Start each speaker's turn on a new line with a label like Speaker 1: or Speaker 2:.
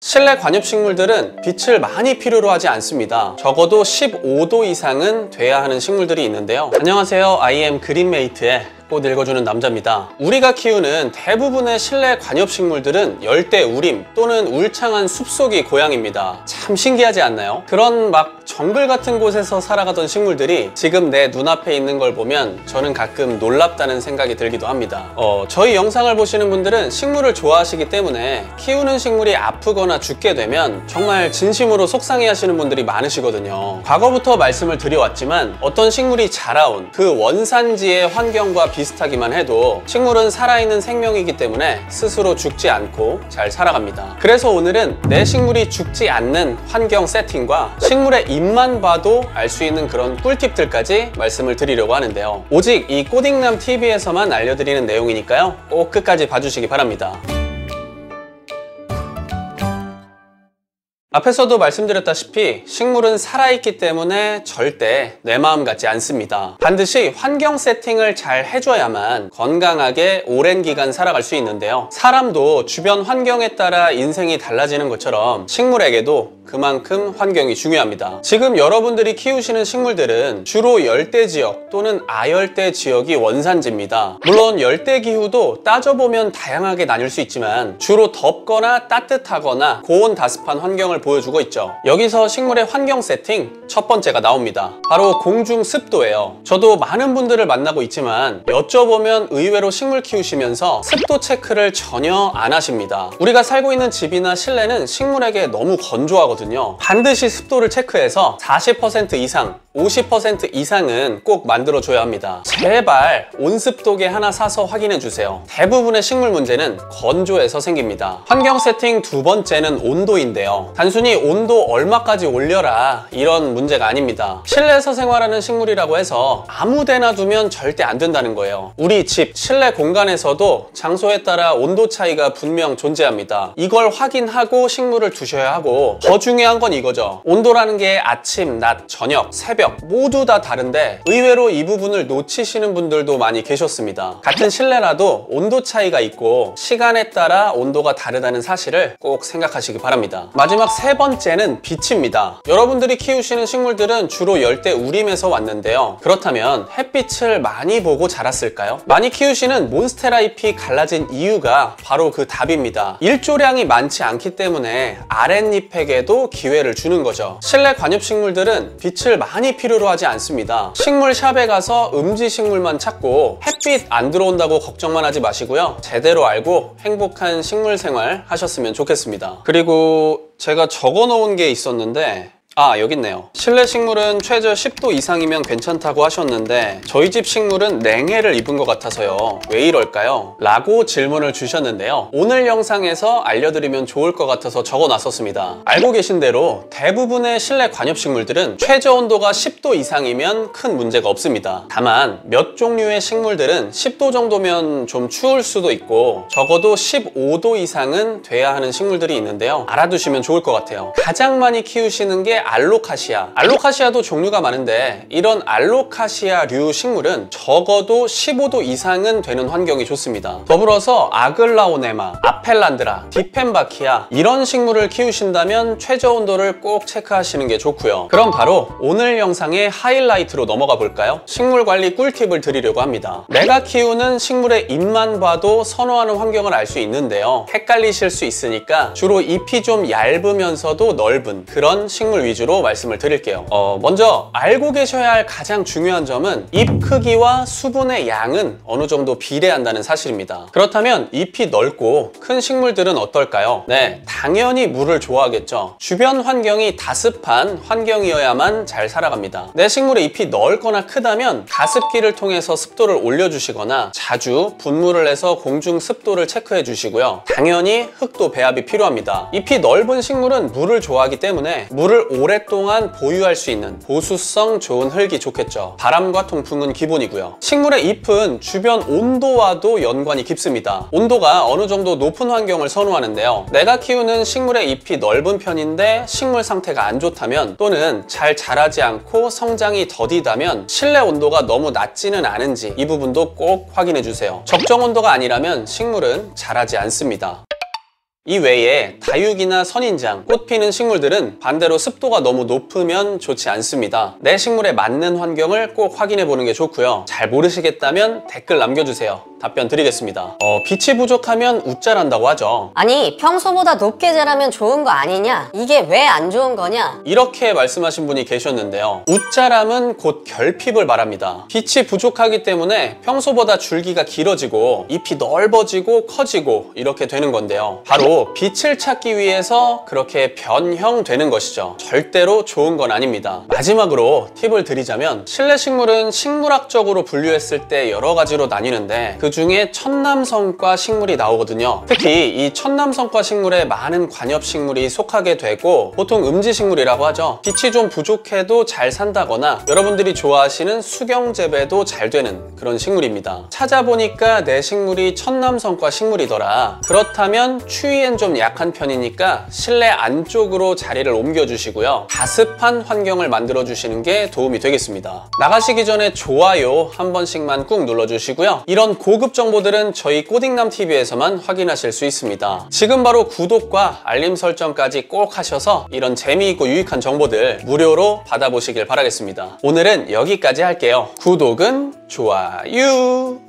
Speaker 1: 실내 관엽식물들은 빛을 많이 필요로 하지 않습니다. 적어도 15도 이상은 돼야 하는 식물들이 있는데요. 안녕하세요, IM 그린메이트의 꽃 읽어주는 남자입니다. 우리가 키우는 대부분의 실내 관엽식물들은 열대 우림 또는 울창한 숲속이 고향입니다. 참 신기하지 않나요? 그런 막 정글 같은 곳에서 살아가던 식물들이 지금 내 눈앞에 있는 걸 보면 저는 가끔 놀랍다는 생각이 들기도 합니다. 저희 영상을 보시는 분들은 식물을 좋아하시기 때문에 키우는 식물이 아프거나 죽게 되면 정말 진심으로 속상해 하시는 분들이 많으시거든요. 과거부터 말씀을 드려왔지만 어떤 식물이 자라온 그 원산지의 환경과 비슷하기만 해도 식물은 살아있는 생명이기 때문에 스스로 죽지 않고 잘 살아갑니다. 그래서 오늘은 내 식물이 죽지 않는 환경 세팅과 식물의 잎만 봐도 알 수 있는 그런 꿀팁들까지 말씀을 드리려고 하는데요. 오직 이 꽃익남TV에서만 알려드리는 내용이니까요. 꼭 끝까지 봐주시기 바랍니다. 앞에서도 말씀드렸다시피 식물은 살아있기 때문에 절대 내 마음 같지 않습니다. 반드시 환경 세팅을 잘 해줘야만 건강하게 오랜 기간 살아갈 수 있는데요. 사람도 주변 환경에 따라 인생이 달라지는 것처럼 식물에게도 그만큼 환경이 중요합니다. 지금 여러분들이 키우시는 식물들은 주로 열대지역 또는 아열대 지역이 원산지입니다. 물론 열대기후도 따져보면 다양하게 나뉠 수 있지만 주로 덥거나 따뜻하거나 고온다습한 환경을 보여주고 있죠. 여기서 식물의 환경 세팅 첫 번째가 나옵니다. 바로 공중 습도예요. 저도 많은 분들을 만나고 있지만 여쭤보면 의외로 식물 키우시면서 습도 체크를 전혀 안 하십니다. 우리가 살고 있는 집이나 실내는 식물에게 너무 건조하거든요. 반드시 습도를 체크해서 40% 이상 50% 이상은 꼭 만들어줘야 합니다. 제발 온습도계 하나 사서 확인해 주세요. 대부분의 식물 문제는 건조에서 생깁니다. 환경 세팅 두 번째는 온도인데요. 단순히 온도 얼마까지 올려라 이런 문제가 아닙니다. 실내에서 생활하는 식물이라고 해서 아무 데나 두면 절대 안 된다는 거예요. 우리 집, 실내 공간에서도 장소에 따라 온도 차이가 분명 존재합니다. 이걸 확인하고 식물을 두셔야 하고, 더 중요한 건 이거죠. 온도라는 게 아침, 낮, 저녁, 새벽 모두 다 다른데 의외로 이 부분을 놓치시는 분들도 많이 계셨습니다. 같은 실내라도 온도 차이가 있고 시간에 따라 온도가 다르다는 사실을 꼭 생각하시기 바랍니다. 마지막 세 번째는 빛입니다. 여러분들이 키우시는 식물들은 주로 열대 우림에서 왔는데요. 그렇다면 햇빛을 많이 보고 자랐을까요? 많이 키우시는 몬스테라 잎이 갈라진 이유가 바로 그 답입니다. 일조량이 많지 않기 때문에 아랫잎에게도 기회를 주는 거죠. 실내 관엽식물들은 빛을 많이 필요로 하지 않습니다. 식물샵에 가서 음지식물만 찾고 햇빛 안 들어온다고 걱정만 하지 마시고요. 제대로 알고 행복한 식물 생활 하셨으면 좋겠습니다. 그리고 제가 적어 놓은 게 있었는데 여기 있네요. 실내 식물은 최저 10도 이상이면 괜찮다고 하셨는데 저희 집 식물은 냉해를 입은 것 같아서요. 왜 이럴까요? 라고 질문을 주셨는데요. 오늘 영상에서 알려드리면 좋을 것 같아서 적어 놨었습니다. 알고 계신 대로 대부분의 실내 관엽식물들은 최저 온도가 10도 이상이면 큰 문제가 없습니다. 다만 몇 종류의 식물들은 10도 정도면 좀 추울 수도 있고 적어도 15도 이상은 돼야 하는 식물들이 있는데요. 알아두시면 좋을 것 같아요. 가장 많이 키우시는 게 알로카시아. 알로카시아도 종류가 많은데 이런 알로카시아류 식물은 적어도 15도 이상은 되는 환경이 좋습니다. 더불어서 아글라오네마, 아펠란드라, 디펜바키아 이런 식물을 키우신다면 최저 온도를 꼭 체크하시는 게 좋고요. 그럼 바로 오늘 영상의 하이라이트로 넘어가 볼까요? 식물 관리 꿀팁을 드리려고 합니다. 내가 키우는 식물의 잎만 봐도 선호하는 환경을 알 수 있는데요. 헷갈리실 수 있으니까 주로 잎이 좀 얇으면서도 넓은 그런 식물 위주로 말씀을 드릴게요. 먼저 알고 계셔야 할 가장 중요한 점은 잎 크기와 수분의 양은 어느 정도 비례한다는 사실입니다. 그렇다면 잎이 넓고 큰 식물들은 어떨까요? 네, 당연히 물을 좋아하겠죠. 주변 환경이 다습한 환경이어야만 잘 살아갑니다. 내 식물의 잎이 넓거나 크다면 가습기를 통해서 습도를 올려주시거나 자주 분무를 해서 공중 습도를 체크해 주시고요. 당연히 흙도 배합이 필요합니다. 잎이 넓은 식물은 물을 좋아하기 때문에 물을 오랫동안 보유할 수 있는 보수성 좋은 흙이 좋겠죠. 바람과 통풍은 기본이고요. 식물의 잎은 주변 온도와도 연관이 깊습니다. 온도가 어느 정도 높은 환경을 선호하는데요. 내가 키우는 식물의 잎이 넓은 편인데 식물 상태가 안 좋다면 또는 잘 자라지 않고 성장이 더디다면 실내 온도가 너무 낮지는 않은지 이 부분도 꼭 확인해 주세요. 적정 온도가 아니라면 식물은 자라지 않습니다. 이 외에 다육이나 선인장, 꽃 피는 식물들은 반대로 습도가 너무 높으면 좋지 않습니다. 내 식물에 맞는 환경을 꼭 확인해 보는 게 좋고요. 잘 모르시겠다면 댓글 남겨주세요. 답변 드리겠습니다. 빛이 부족하면 웃자란다고 하죠.
Speaker 2: 아니, 평소보다 높게 자라면 좋은 거 아니냐? 이게 왜 안 좋은 거냐?
Speaker 1: 이렇게 말씀하신 분이 계셨는데요. 웃자람은 곧 결핍을 말합니다. 빛이 부족하기 때문에 평소보다 줄기가 길어지고 잎이 넓어지고 커지고 이렇게 되는 건데요. 바로 빛을 찾기 위해서 그렇게 변형되는 것이죠. 절대로 좋은 건 아닙니다. 마지막으로 팁을 드리자면 실내 식물은 식물학적으로 분류했을 때 여러 가지로 나뉘는데 그 중에 천남성과 식물이 나오거든요. 특히 이 천남성과 식물에 많은 관엽식물이 속하게 되고 보통 음지식물이라고 하죠. 빛이 좀 부족해도 잘 산다거나 여러분들이 좋아하시는 수경재배도 잘 되는 그런 식물입니다. 찾아보니까 내 식물이 천남성과 식물이더라. 그렇다면 추위엔 좀 약한 편이니까 실내 안쪽으로 자리를 옮겨주시고요. 다습한 환경을 만들어주시는 게 도움이 되겠습니다. 나가시기 전에 좋아요 한 번씩만 꾹 눌러주시고요. 이런 고급 정보들은 저희 꼬딩남TV에서만 확인하실 수 있습니다. 지금 바로 구독과 알림 설정까지 꼭 하셔서 이런 재미있고 유익한 정보들 무료로 받아보시길 바라겠습니다. 오늘은 여기까지 할게요. 구독은 좋아요.